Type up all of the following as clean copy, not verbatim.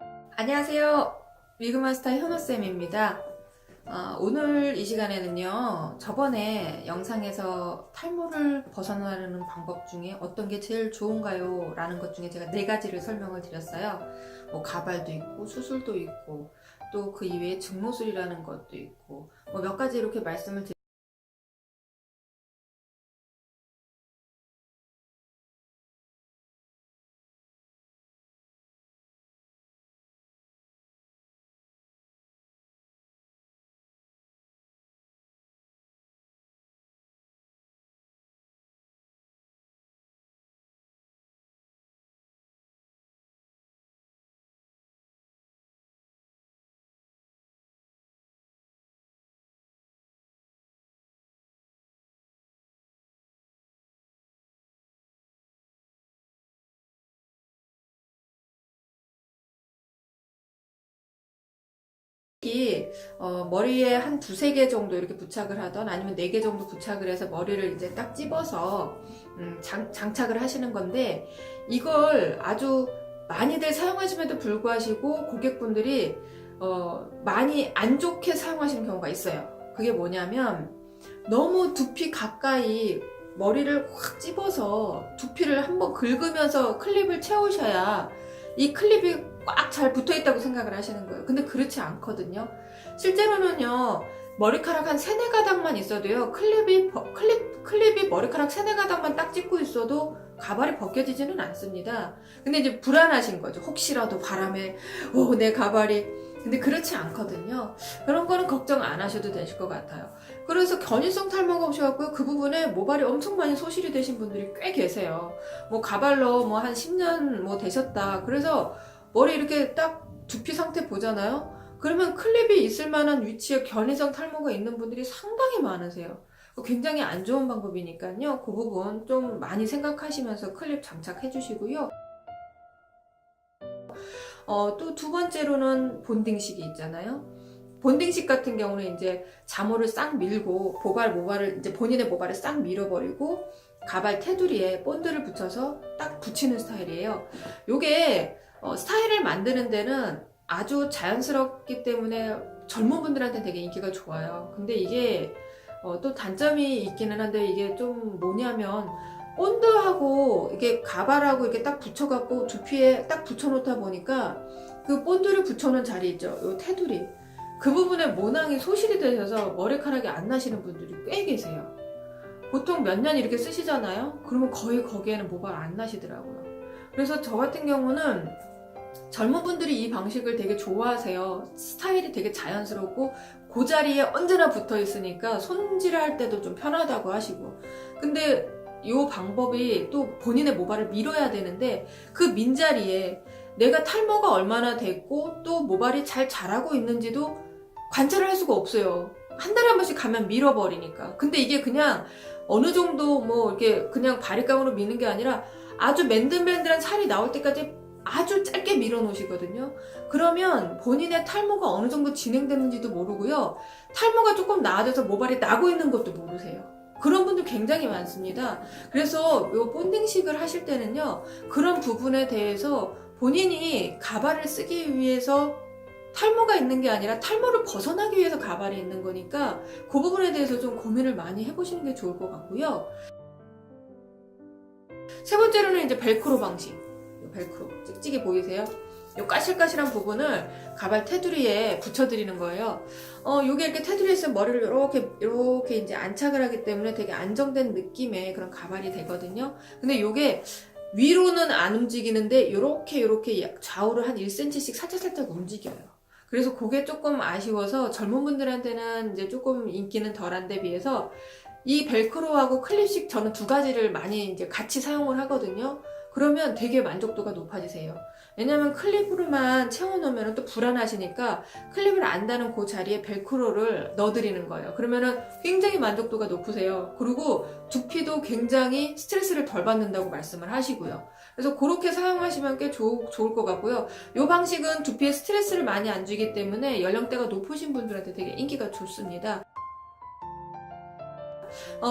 안녕하세요. 위그마스터 현우쌤입니다. 오늘 이 시간에는요, 저번에 영상에서 탈모를 벗어나려는 방법 중에 어떤 게 제일 좋은가요? 라는 것 중에 제가 4가지를 설명을 드렸어요. 뭐 가발도 있고, 수술도 있고, 또 그 이외에 증모술이라는 것도 있고, 뭐 몇 가지 이렇게 말씀을 드렸어요. 머리에 한 두세 개 정도 이렇게 부착을 하던 아니면 4개 정도 부착을 해서 머리를 이제 딱 집어서 장착을 하시는 건데, 이걸 아주 많이들 사용하심에도 불구하고 고객분들이 많이 안 좋게 사용하시는 경우가 있어요. 그게 뭐냐면, 너무 두피 가까이 머리를 확 집어서 두피를 한번 긁으면서 클립을 채우셔야 이 클립이 꽉 잘 붙어 있다고 생각을 하시는 거예요. 근데 그렇지 않거든요. 실제로는요, 머리카락 한 3-4가닥만 있어도요, 클립이 머리카락 3-4가닥만 딱 찍고 있어도 가발이 벗겨지지는 않습니다. 근데 이제 불안하신 거죠. 혹시라도 바람에, 내 가발이. 근데 그렇지 않거든요. 그런 거는 걱정 안 하셔도 되실 것 같아요. 그래서 견인성 탈모가 오셔갖고 그 부분에 모발이 엄청 많이 소실이 되신 분들이 꽤 계세요. 뭐 가발로 뭐 한 10년 뭐 되셨다. 그래서 머리 이렇게 딱 두피 상태 보잖아요. 그러면 클립이 있을 만한 위치에 견인성 탈모가 있는 분들이 상당히 많으세요. 굉장히 안 좋은 방법이니까요. 그 부분 좀 많이 생각하시면서 클립 장착해 주시고요. 또 2번째로는 본딩식이 있잖아요. 본딩식 같은 경우는 이제 자모를 싹 밀고 모발을 이제 본인의 모발을 싹 밀어버리고 가발 테두리에 본드를 붙여서 딱 붙이는 스타일이에요. 요게 스타일을 만드는 데는 아주 자연스럽기 때문에 젊은 분들한테 되게 인기가 좋아요. 근데 이게 또 단점이 있기는 한데, 이게 좀 뭐냐면, 본드하고 이게 가발하고 이렇게 딱 붙여갖고 두피에 딱 붙여놓다 보니까 그 본드를 붙여놓은 자리 있죠, 요 테두리, 그 부분에 모낭이 소실이 되셔서 머리카락이 안 나시는 분들이 꽤 계세요. 보통 몇 년 이렇게 쓰시잖아요. 그러면 거의 거기에는 모발 안 나시더라고요. 그래서 저 같은 경우는 젊은 분들이 이 방식을 되게 좋아하세요. 스타일이 되게 자연스럽고 그 자리에 언제나 붙어 있으니까 손질할 때도 좀 편하다고 하시고. 근데 이 방법이 또 본인의 모발을 밀어야 되는데, 그 민자리에 내가 탈모가 얼마나 됐고 또 모발이 잘 자라고 있는지도 관찰을 할 수가 없어요. 한 달에 한 번씩 가면 밀어버리니까. 근데 이게 그냥 어느 정도 뭐 이렇게 그냥 바리감으로 미는 게 아니라 아주 맨들맨들한 살이 나올 때까지 아주 짧게 밀어 놓으시거든요. 그러면 본인의 탈모가 어느 정도 진행됐는지도 모르고요. 탈모가 조금 나아져서 모발이 나고 있는 것도 모르세요. 그런 분들 굉장히 많습니다. 그래서 요 본딩식을 하실 때는요, 그런 부분에 대해서 본인이 가발을 쓰기 위해서 탈모가 있는 게 아니라 탈모를 벗어나기 위해서 가발이 있는 거니까 그 부분에 대해서 좀 고민을 많이 해보시는 게 좋을 것 같고요. 3번째로는 이제 벨크로 방식. 벨크로 찍찍이 보이세요? 요 까실까실한 부분을 가발 테두리에 붙여드리는 거예요. 요게 이렇게 테두리에서 머리를 이렇게 이제 안착을 하기 때문에 되게 안정된 느낌의 그런 가발이 되거든요. 근데 요게 위로는 안 움직이는데 이렇게 좌우로 한 1cm씩 살짝 움직여요. 그래서 그게 조금 아쉬워서 젊은 분들한테는 이제 조금 인기는 덜한 데 비해서 이 벨크로하고 클립식, 저는 2가지를 많이 이제 같이 사용을 하거든요. 그러면 되게 만족도가 높아지세요. 왜냐면 클립으로만 채워놓으면 또 불안하시니까 클립을 안 다는 그 자리에 벨크로를 넣어드리는 거예요. 그러면은 굉장히 만족도가 높으세요. 그리고 두피도 굉장히 스트레스를 덜 받는다고 말씀을 하시고요. 그래서 그렇게 사용하시면 꽤 좋을 것 같고요. 이 방식은 두피에 스트레스를 많이 안 주기 때문에 연령대가 높으신 분들한테 되게 인기가 좋습니다.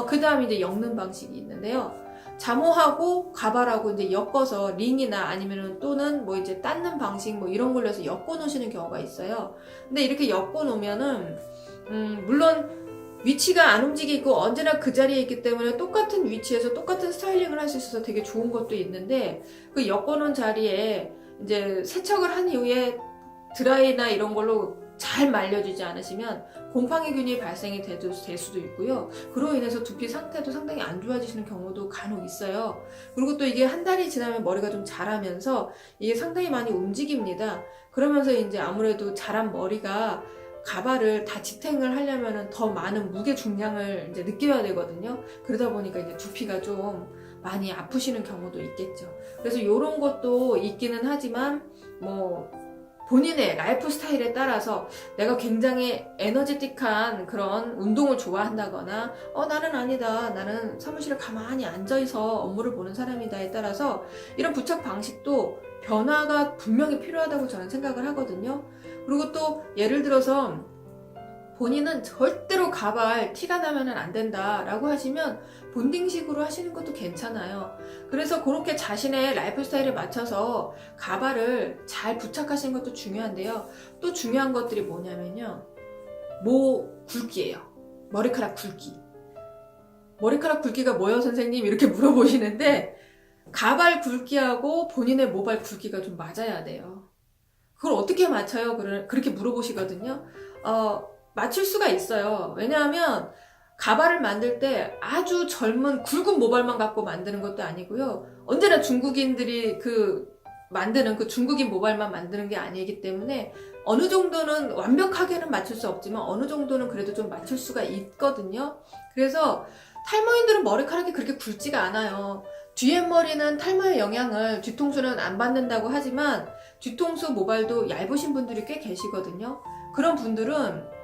그 다음 이제 엮는 방식이 있는데요. 잠옷하고 가발하고 이제 엮어서 링이나 아니면은 또는 뭐 이제 닦는 방식 뭐 이런 걸로 해서 엮어 놓으시는 경우가 있어요. 근데 이렇게 엮어 놓으면은 물론 위치가 안 움직이고 언제나 그 자리에 있기 때문에 똑같은 위치에서 똑같은 스타일링을 할 수 있어서 되게 좋은 것도 있는데, 그 엮어놓은 자리에 이제 세척을 한 이후에 드라이나 이런 걸로 잘 말려주지 않으시면 곰팡이균이 발생이 될 수도 있고요. 그로 인해서 두피 상태도 상당히 안 좋아지시는 경우도 간혹 있어요. 그리고 또 이게 한 달이 지나면 머리가 좀 자라면서 이게 상당히 많이 움직입니다. 그러면서 이제 아무래도 자란 머리가 가발을 다 지탱을 하려면 더 많은 무게 중량을 이제 느껴야 되거든요. 그러다 보니까 이제 두피가 좀 많이 아프시는 경우도 있겠죠. 그래서 이런 것도 있기는 하지만 뭐 본인의 라이프 스타일에 따라서 내가 굉장히 에너제틱한 그런 운동을 좋아한다거나 나는 아니다, 나는 사무실에 가만히 앉아있어 업무를 보는 사람이다에 따라서 이런 부착 방식도 변화가 분명히 필요하다고 저는 생각을 하거든요. 그리고 또 예를 들어서 본인은 절대로 가발 티가 나면 안 된다라고 하시면 본딩식으로 하시는 것도 괜찮아요. 그래서 그렇게 자신의 라이프 스타일에 맞춰서 가발을 잘 부착하시는 것도 중요한데요. 또 중요한 것들이 뭐냐면요, 굵기예요. 머리카락 굵기. 머리카락 굵기가 뭐예요 선생님? 이렇게 물어보시는데, 가발 굵기하고 본인의 모발 굵기가 좀 맞아야 돼요. 그걸 어떻게 맞춰요? 그렇게 물어보시거든요. 맞출 수가 있어요. 왜냐하면 가발을 만들 때 아주 젊은 굵은 모발만 갖고 만드는 것도 아니고요. 언제나 중국인들이 만드는 그 중국인 모발만 만드는 게 아니기 때문에 어느 정도는 완벽하게는 맞출 수 없지만 어느 정도는 그래도 좀 맞출 수가 있거든요. 그래서 탈모인들은 머리카락이 그렇게 굵지가 않아요. 뒤에머리는 탈모의 영향을 뒤통수는 안 받는다고 하지만 뒤통수 모발도 얇으신 분들이 꽤 계시거든요. 그런 분들은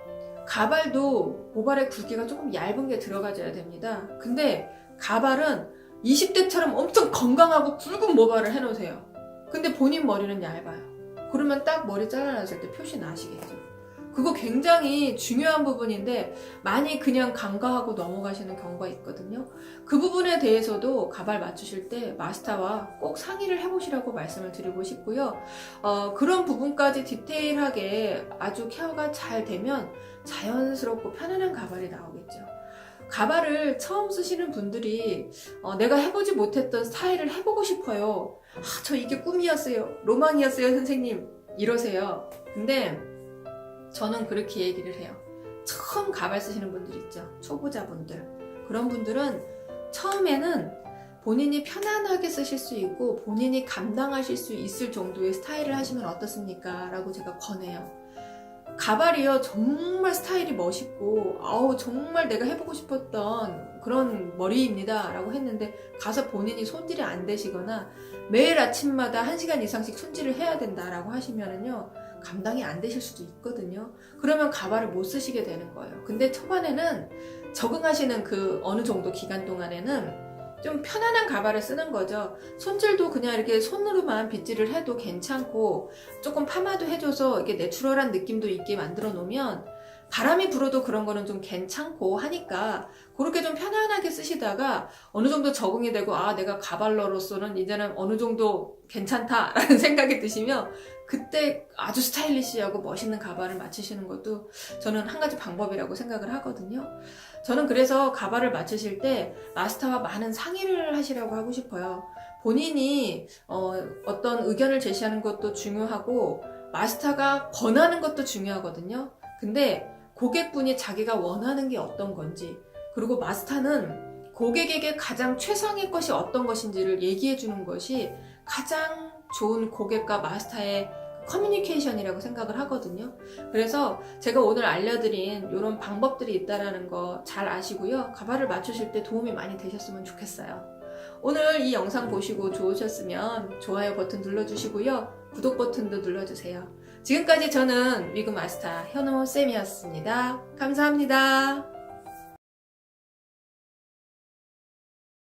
가발도 모발의 굵기가 조금 얇은 게 들어가줘야 됩니다. 근데 가발은 20대처럼 엄청 건강하고 굵은 모발을 해놓으세요. 근데 본인 머리는 얇아요. 그러면 딱 머리 잘라놨을 때 표시 나시겠죠. 그거 굉장히 중요한 부분인데 많이 그냥 간과하고 넘어가시는 경우가 있거든요. 그 부분에 대해서도 가발 맞추실 때 마스터와 꼭 상의를 해보시라고 말씀을 드리고 싶고요. 그런 부분까지 디테일하게 아주 케어가 잘 되면 자연스럽고 편안한 가발이 나오겠죠. 가발을 처음 쓰시는 분들이 내가 해보지 못했던 스타일을 해보고 싶어요. 저 이게 꿈이었어요. 로망이었어요 선생님. 이러세요. 근데 저는 그렇게 얘기를 해요. 처음 가발 쓰시는 분들 있죠. 초보자분들. 그런 분들은 처음에는 본인이 편안하게 쓰실 수 있고 본인이 감당하실 수 있을 정도의 스타일을 하시면 어떻습니까? 라고 제가 권해요. 가발이요, 정말 스타일이 멋있고 정말 내가 해보고 싶었던 그런 머리입니다 라고 했는데 가서 본인이 손질이 안 되시거나 매일 아침마다 1시간 이상씩 손질을 해야 된다라고 하시면은요, 감당이 안 되실 수도 있거든요. 그러면 가발을 못 쓰시게 되는 거예요. 근데 초반에는 적응하시는 그 어느 정도 기간 동안에는 좀 편안한 가발을 쓰는 거죠. 손질도 그냥 이렇게 손으로만 빗질을 해도 괜찮고 조금 파마도 해줘서 이게 내추럴한 느낌도 있게 만들어 놓으면 바람이 불어도 그런 거는 좀 괜찮고 하니까 그렇게 좀 편안하게 쓰시다가 어느 정도 적응이 되고 내가 가발러로서는 이제는 어느 정도 괜찮다라는 생각이 드시면 그때 아주 스타일리시하고 멋있는 가발을 맞추시는 것도 저는 한 가지 방법이라고 생각을 하거든요. 저는 그래서 가발을 맞추실 때 마스터와 많은 상의를 하시라고 하고 싶어요. 본인이 어떤 의견을 제시하는 것도 중요하고 마스터가 권하는 것도 중요하거든요. 근데 고객분이 자기가 원하는 게 어떤 건지, 그리고 마스터는 고객에게 가장 최상의 것이 어떤 것인지를 얘기해 주는 것이 가장 좋은 고객과 마스터의 커뮤니케이션이라고 생각을 하거든요. 그래서 제가 오늘 알려드린 이런 방법들이 있다는 거 잘 아시고요. 가발을 맞추실 때 도움이 많이 되셨으면 좋겠어요. 오늘 이 영상 보시고 좋으셨으면 좋아요 버튼 눌러주시고요. 구독 버튼도 눌러주세요. 지금까지 저는 위그 마스터 현호쌤이었습니다. 감사합니다.